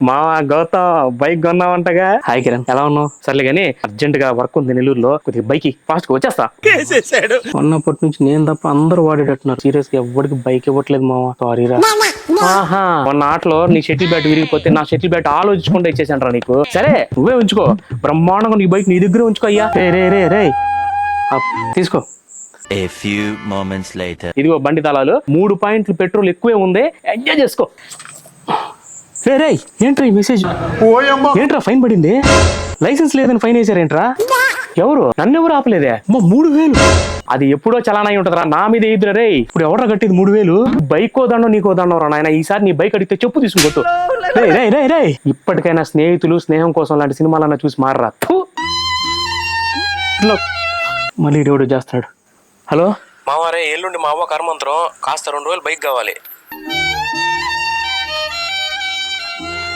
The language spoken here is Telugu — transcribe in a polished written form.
మా గౌతమ్ బైక్ కొన్నావంటగా. హాయ్ కిరణ్, ఎలా ఉన్నావు? సర్లే గానీ అర్జెంట్ గా వర్క్ ఉంది నెల్లూరులో, కొద్దిగా బైక్ ఫాస్ట్ గా వచ్చేస్తా. ఉన్నప్పటి నుంచి నేను తప్ప అందరూ వాడేటట్టున్నారు. సీరియస్ గా ఎవరికి బైక్ ఇవ్వట్లేదు మావా. సారీ రా. ఆహా, మొన్న ఆటలో నీ షటిల్ బ్యాట్ విరిగిపోతే నా షటిల్ బ్యాట్ ఆలోచించుకుంటూ ఇచ్చేసాను నీకు. సరే నువ్వే ఉంచుకో, బ్రహ్మాండంగా నీ బైక్ నీ దగ్గరే ఉంచుకో అయ్యా. రే రే రే రే తీసుకో. A few moments later. ఇదిగో బండి తాళాలు. 3 పాయింట్లు పెట్రోల్ ఎక్కువే ఉంది, ఎంజాయ్ చేసుకో. రే రే, ఏంట్రా ఈ మెసేజ్? ఏంట్రా ఫైన్ పడింది? లైసెన్స్ లేదని ఫైన్ వేసారేంట్రా? ఎవరు? నన్నెవరు ఆపలేదే. 3000 అది ఎప్పుడో చలానా అయి ఉంటదిరా, నా మీద ఇద్దరు. రే ఇప్పుడు ఎవరా కట్టింది 3000? బైక్ కోదండో నీకో దండో రా నాయన. ఈసారి నీ బైక్ అడిగితే చెప్పు తీసుకుంటూ. రే రే రే రే, ఇప్పటికైనా స్నేహితులు స్నేహం కోసం లాంటి సినిమాలన్నా చూసి మారరా. మళ్ళీ డేవిడ్ చేస్తాడు. హలో మావారే, ఎల్లుండి మా అవ్వ కర్మంతరం, కాస్త 2 రోజులు బైక్ కావాలి.